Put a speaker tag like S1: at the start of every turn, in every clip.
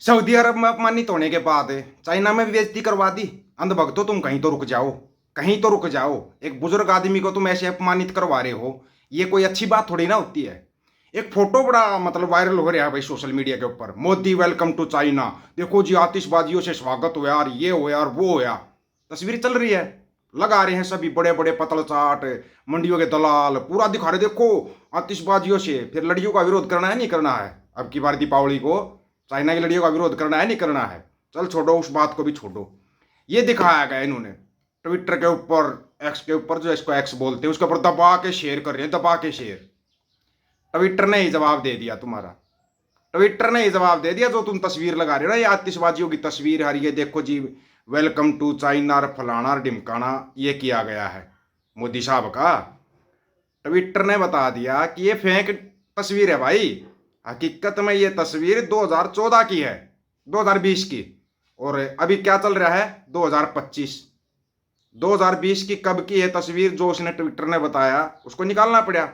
S1: Saudi अरब में अपमानित होने के बाद चाइना में भी बेइज्जती करवा दी। अंधभक्तों तुम कहीं तो रुक जाओ, कहीं तो रुक जाओ। एक बुजुर्ग आदमी को तुम ऐसे अपमानित करवा रहे हो, ये कोई अच्छी बात थोड़ी ना होती है। एक फोटो बड़ा मतलब वायरल हो रहा है भाई सोशल मीडिया के ऊपर, मोदी वेलकम टू चाइना, देखो जी आतिशबाजियों से स्वागत हो यार, ये हो यार वो हो यार। तस्वीर चल रही है, लगा रहे हैं सभी बड़े बड़े पतल चाट, मंडियों के दलाल पूरा दिखा रहे, देखो आतिशबाजियों से। फिर लड़ियों का विरोध करना है नहीं करना है, अब की बार दीपावली को चाइना की लड़ियों का विरोध करना है नहीं करना है। चल छोड़ो उस बात को भी छोड़ो, ये दिखाया गया इन्होंने ट्विटर के ऊपर, एक्स के ऊपर, जो इसको एक्स बोलते हैं, उसके ऊपर दबा के शेयर कर रहे हैं, दबा के शेयर। ट्विटर ने ही जवाब दे दिया तुम्हारा, ट्विटर ने ही जवाब दे दिया। जो तुम तस्वीर लगा रहे हो ना, ये आतिशबाजियों की तस्वीर है, ये देखो जी वेलकम टू चाइना फलाना ढिमकाना, ये किया गया है मोदी साहब का। ट्विटर ने बता दिया कि ये फेक तस्वीर है भाई, हकीकत में ये तस्वीर 2014 की है, 2020 की। और अभी क्या चल रहा है, 2025। 2020 की कब की है तस्वीर, जो उसने ट्विटर ने बताया उसको निकालना पड़ा।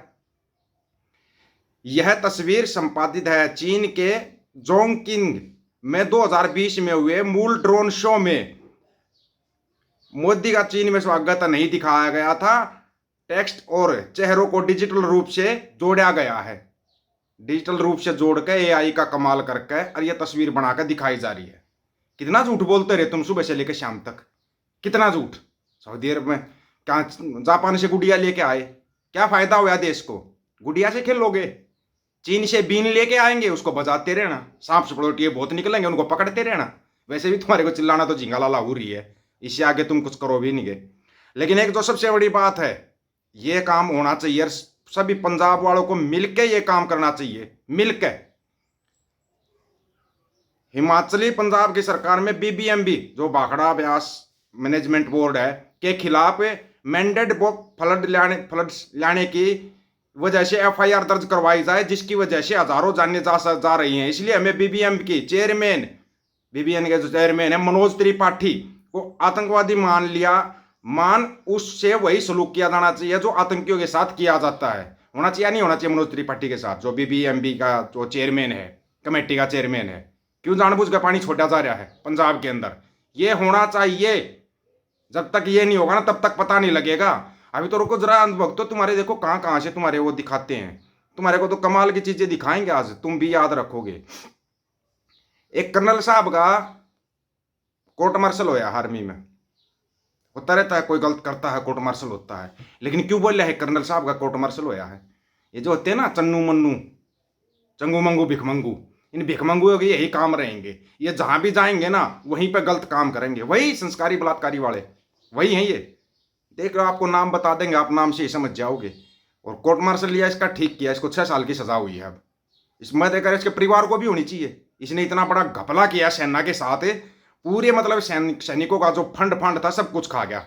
S1: यह तस्वीर संपादित है चीन के जोंगकिंग में 2020 में हुए मूल ड्रोन शो में। मोदी का चीन में स्वागत नहीं दिखाया गया था, टेक्स्ट और चेहरों को डिजिटल रूप से जोड़ा गया है। डिजिटल रूप से जोड़ के एआई का कमाल करके और यह तस्वीर बनाकर दिखाई जा रही है। कितना झूठ बोलते रहे तुम सुबह से लेकर शाम तक, कितना झूठ। सऊदी अरब में क्या जापान से गुड़िया लेके आए, क्या फायदा हुआ देश को? गुड़िया से खेलोगे। चीन से बीन लेके आएंगे, उसको बजाते रहना, सांप सपड़ोटिए बहुत निकलेंगे, उनको पकड़ते रहना। वैसे भी तुम्हारे को चिल्लाना तो झिंगा लाला हो रही है, इससे आगे तुम कुछ करो भी नहीं गए। लेकिन एक जो सबसे बड़ी बात है, ये काम होना चाहिए, सभी पंजाब वालों को मिलके ये काम करना चाहिए, मिलके। हिमाचली पंजाब की सरकार में बीबीएमबी, जो भाखड़ा ब्यास मैनेजमेंट बोर्ड है, के खिलाफ मैंडेट फ्लड लाने की वजह से एफआईआर दर्ज करवाई जाए, जिसकी वजह से हजारों जाने जा रही हैं। इसलिए हमें बीबीएम की चेयरमैन, बीबीएन के जो चेयरमैन है मनोज त्रिपाठी को आतंकवादी मान उससे वही सलूक किया जाना चाहिए जो आतंकियों के साथ किया जाता है। होना चाहिए नहीं होना चाहिए मनोज त्रिपाठी के साथ, जो बीबीएमबी का जो चेयरमैन है, कमेटी का चेयरमैन है। क्यों जानबूझ के पानी छोड़ा जा रहा है पंजाब के अंदर, ये होना चाहिए। जब तक ये नहीं होगा ना, तब तक पता नहीं लगेगा। अभी तो रुको जरा, भक्तों तुम्हारे देखो कहाँ कहाँ से तुम्हारे वो दिखाते हैं, तुम्हारे को तो कमाल की चीजें दिखाएंगे आज, तुम भी याद रखोगे। एक कर्नल साहब का कोर्ट मार्शल होया आर्मी में, होता रहता है, कोई गलत करता है कोर्ट मार्शल होता है। लेकिन क्यों बोल रहा है कर्नल साहब का कोर्ट मार्शल होया है? ये जो होते हैं ना चन्नू मन्नू, चंगू मंगू भिखमंगू, इन भिखमंगुओं के यही काम रहेंगे। ये जहां भी जाएंगे ना वहीं पे गलत काम करेंगे, वही संस्कारी बलात्कारी वाले वही हैं ये। देख लो, आपको नाम बता देंगे, आप नाम से ही समझ जाओगे। और कोर्ट मार्शल लिया, इसका ठीक किया, इसको 6 साल की सजा हुई है। अब इसमें देखकर इसके परिवार को भी होनी चाहिए। इसने इतना बड़ा घपला किया सेना के साथ, पूरे मतलब सैनिकों का जो फंड था सब कुछ खा गया।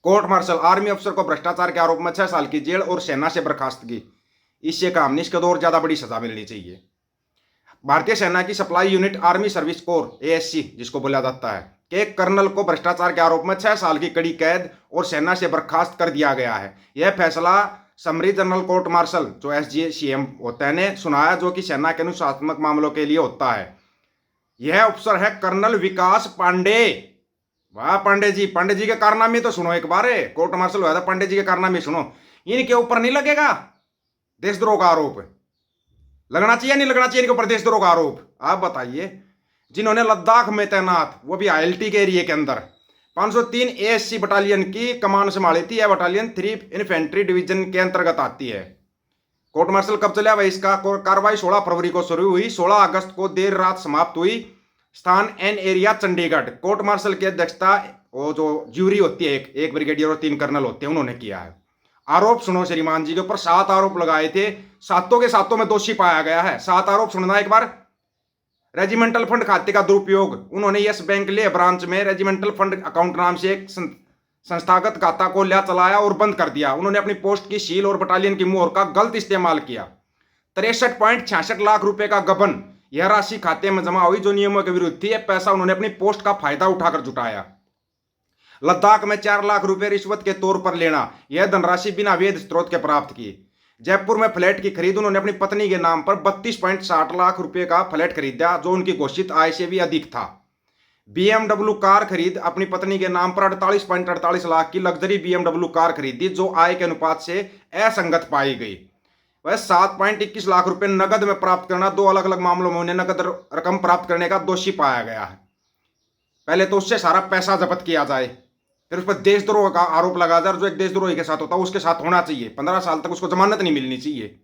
S1: कोर्ट मार्शल आर्मी अफसर को भ्रष्टाचार के आरोप में 6 साल की जेल और सेना से बर्खास्तगी, इससे काम नहीं, इसको तो और ज्यादा बड़ी सजा मिलनी चाहिए। भारतीय सेना की supply unit army service corps ASC जिसको बोला जाता है, के कर्नल को भ्रष्टाचार के आरोप में 6 साल की कड़ी कैद और सेना से बर्खास्त कर दिया गया है। यह फैसला समरी जनरल कोर्ट मार्शल जो एसजीसीएम होता है ने सुनाया, जो कि सेना के अनुशासनात्मक मामलों के लिए होता है। यह अफसर है कर्नल विकास पांडे। वाह पांडे जी के कारनामे तो सुनो एक बार, कोर्ट मार्शल हुआ था, पांडे जी के कारनामे सुनो। इनके ऊपर नहीं लगेगा देशद्रोह का आरोप? लगना चाहिए नहीं लगना चाहिए इनके ऊपर देशद्रोह का आरोप? आप बताइए। जिन्होंने लद्दाख में तैनात, वो भी आईएलटी के एरिया के अंदर 503 एएससी बटालियन की कमान संभाली थी। यह बटालियन 3 इन्फेंट्री डिवीजन के अंतर्गत आती है। कोर्ट मार्शल कब चला भाई? इसका कार्रवाई 16 फरवरी को शुरू हुई, 16 अगस्त को देर रात समाप्त हुई। स्थान N area Chandigarh. Court martial की अध्यक्षता वो जो ज्यूरी होती है, एक ब्रिगेडियर और 3 कर्नल होते हैं, उन्होंने किया है। आरोप सुनो श्रीमान जी के ऊपर 7 आरोप लगाए थे, सातों के सातों में दोषी पाया गया है। 7 आरोप सुनना एक बार। रेजिमेंटल फंड खाते का दुरुपयोग, उन्होंने यस बैंक ले ब्रांच में रेजिमेंटल फंड अकाउंट नाम से एक संस्थागत खाता को लिया चलाया और बंद कर दिया। उन्होंने अपनी पोस्ट की सील और बटालियन की मोहर का गलत इस्तेमाल किया। 63.66 लाख रुपए का गबन, यह राशि खाते में जमा हुई जो नियमों के विरुद्ध थी। यह पैसा उन्होंने अपनी पोस्ट का फायदा उठाकर जुटाया। लद्दाख में 4 लाख रुपए रिश्वत के तौर पर लेना, यह धनराशि बिना वैध स्रोत के प्राप्त की। जयपुर में फ्लैट की खरीद उन्होंने अपनी पत्नी के नाम पर 32.60 लाख रुपए का फ्लैट खरीदा, जो उनकी घोषित आय से भी अधिक था। BMW कार खरीद अपनी पत्नी के नाम पर 48.48 लाख की लग्जरी BMW कार खरीदी, जो आय के अनुपात से असंगत पाई गई। वह 7.21 लाख रुपए नकद में प्राप्त करना, दो अलग अलग मामलों में उन्हें नकद रकम प्राप्त करने का दोषी पाया गया है। पहले तो उससे सारा पैसा जब्त किया जाए, फिर उस पर देशद्रोह का आरोप लगा जाए। जो एक देशद्रोही के साथ होता है उसके साथ होना चाहिए, 15 साल तक उसको जमानत नहीं मिलनी चाहिए,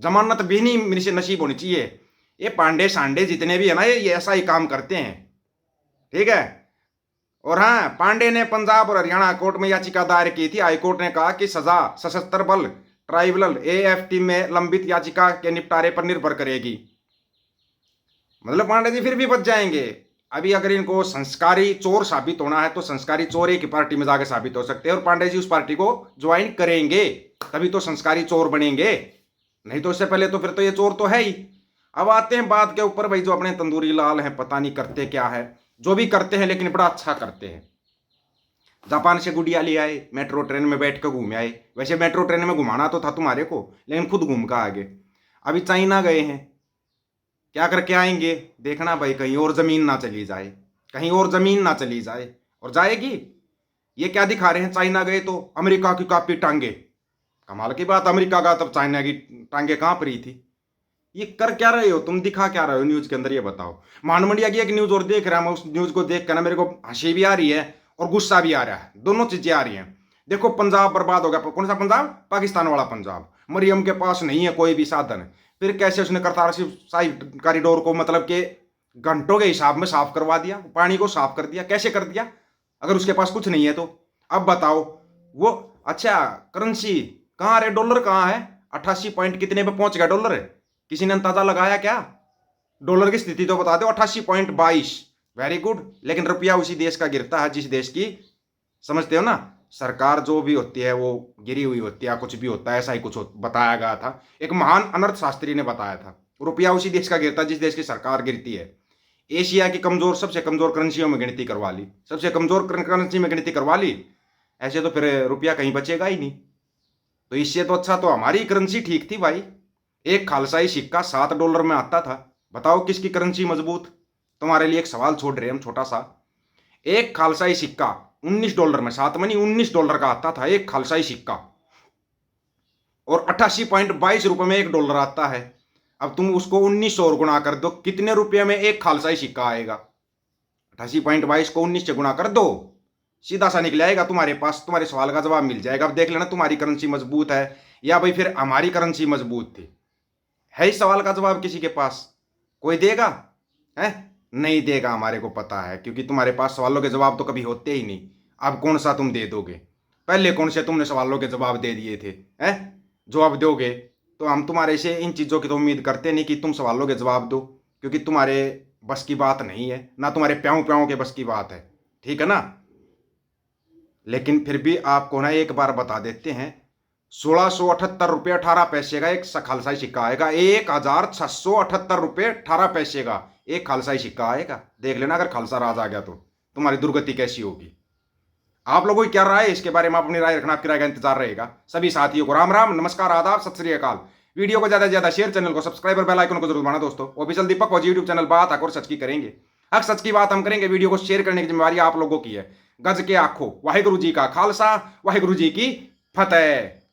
S1: जमानत भी नहीं नसीब होनी चाहिए। ये पांडे सांडे जितने भी है ना, ये ऐसा ही काम करते हैं, ठीक है। और हाँ, पांडे ने पंजाब और हरियाणा कोर्ट में याचिका दायर की थी। हाईकोर्ट ने कहा कि सजा सशस्त्र बल ट्राइब्यूनल AFT में लंबित याचिका के निपटारे पर निर्भर करेगी। मतलब पांडे जी फिर भी बच जाएंगे। अभी अगर इनको संस्कारी चोर साबित होना है तो संस्कारी चोर एक ही पार्टी में जाके साबित हो सकते हैं, और पांडे जी उस पार्टी को ज्वाइन करेंगे, तभी तो संस्कारी चोर बनेंगे। नहीं तो इससे पहले तो फिर तो ये चोर तो है ही। अब आते हैं बात के ऊपर, भाई जो अपने तंदूरी लाल हैं, पता नहीं करते क्या है, जो भी करते हैं लेकिन बड़ा अच्छा करते हैं। जापान से गुड़िया ले आए, मेट्रो ट्रेन में बैठ कर घूम आए। वैसे मेट्रो ट्रेन में घुमाना तो था तुम्हारे को, लेकिन खुद घूम कर आगे। अभी चाइना गए हैं, क्या करके आएंगे देखना भाई, कहीं और जमीन ना चली जाए, कहीं और जमीन ना चली जाए। और जाएगी, ये क्या दिखा रहे हैं, चाइना गए तो अमेरिका की कापी टांगे। कमाल की बात, अमेरिका का तब चाइना की टांगे कहां पर ही थी। ये कर क्या रहे हो तुम, दिखा क्या रहे हो न्यूज के अंदर, ये बताओ। मानमंडिया की एक न्यूज और देख रहा हूं, उस न्यूज को देख कर ना मेरे को हंसी भी आ रही है और गुस्सा भी आ रहा है, दोनों चीजें आ रही हैं। देखो पंजाब बर्बाद हो गया। कौन सा पंजाब? पाकिस्तान वाला पंजाब। मरियम के पास नहीं है कोई भी साधन, फिर कैसे उसने करतार साहिब कॉरिडोर को मतलब के घंटों के हिसाब में साफ करवा दिया, पानी को साफ कर दिया। कैसे कर दिया अगर उसके पास कुछ नहीं है तो? अब बताओ वो, अच्छा करेंसी कहाँ है, डॉलर कहाँ है? 88 पॉइंट कितने पे पहुंच गया डॉलर? किसी ने अंदाजा लगाया क्या? डॉलर की स्थिति तो बता दो। 88.22, वेरी गुड। लेकिन रुपया उसी देश का गिरता है जिस देश की, समझते हो ना, सरकार जो भी होती है वो गिरी हुई होती है, कुछ भी होता है, ऐसा ही कुछ बताया गया था। एक महान अर्थशास्त्री ने बताया था, रुपया उसी देश का गिरता है जिस देश की सरकार गिरती है। एशिया की कमजोर, सबसे कमजोर करेंसियों में गिनती करवा ली, सबसे कमजोर करेंसी में गिनती करवा ली। ऐसे तो फिर रुपया कहीं बचेगा ही नहीं। तो इससे तो अच्छा तो हमारी करेंसी ठीक थी भाई। एक खालसाई सिक्का $7 में आता था। बताओ किसकी करेंसी मजबूत? तुम्हारे लिए एक सवाल छोड़ रहे हम छोटा सा। एक खालसाई सिक्का $19 में, 7 में नहीं $19 का आता था एक खालसाई सिक्का, और 88.22 रुपए में $1 आता है। अब तुम उसको 1900 और गुणा कर दो, कितने रुपये में एक खालसाई सिक्का आएगा? 88.22 को 19 से गुणा कर दो, सीधा सा निकल आएगा तुम्हारे पास। तुम्हारे सवाल का जवाब मिल जाएगा। अब देख लेना तुम्हारी करेंसी मजबूत है या भाई फिर हमारी करेंसी मजबूत थी। है इस सवाल का जवाब किसी के पास? कोई देगा? है नहीं देगा, हमारे को पता है, क्योंकि तुम्हारे पास सवालों के जवाब तो कभी होते ही नहीं। अब कौन सा तुम दे दोगे? पहले कौन से तुमने सवालों के जवाब दे दिए थे, हैं जो अब दोगे? तो हम तुम्हारे से इन चीज़ों की तो उम्मीद करते नहीं कि तुम सवालों के जवाब दो, क्योंकि तुम्हारे बस की बात नहीं है, ना तुम्हारे प्याऊ प्याऊ के बस की बात है, ठीक है ना। लेकिन फिर भी आपको ना एक बार बता देते हैं, 1678 रुपये 18 पैसे का एक खालसाई सिक्का आएगा। 1678 रुपये 18 पैसे का एक खालसाई सिक्का आएगा। देख लेना अगर खालसा राज आ गया तो तुम्हारी दुर्गति कैसी होगी। आप लोगों की क्या राय है इसके बारे में? आप अपनी राय रखना, आपकी राय का इंतजार रहेगा। सभी साथियों को राम राम, नमस्कार, आदाब, सत श्री अकाल। वीडियो को ज्यादा से ज्यादा शेयर, चैनल को सब्सक्राइब और बेल आइकन को जरूर दबाना दोस्तों। ऑफिशियल दीपक फौजी यूट्यूब चैनल बात हक और सच की करेंगे, हक सच की बात हम करेंगे। वीडियो को शेयर करने की जिम्मेवारी आप लोगों की है। गज के आखो, वाहिगुरु जी का खालसा, वाहिगुरु जी की फतेह।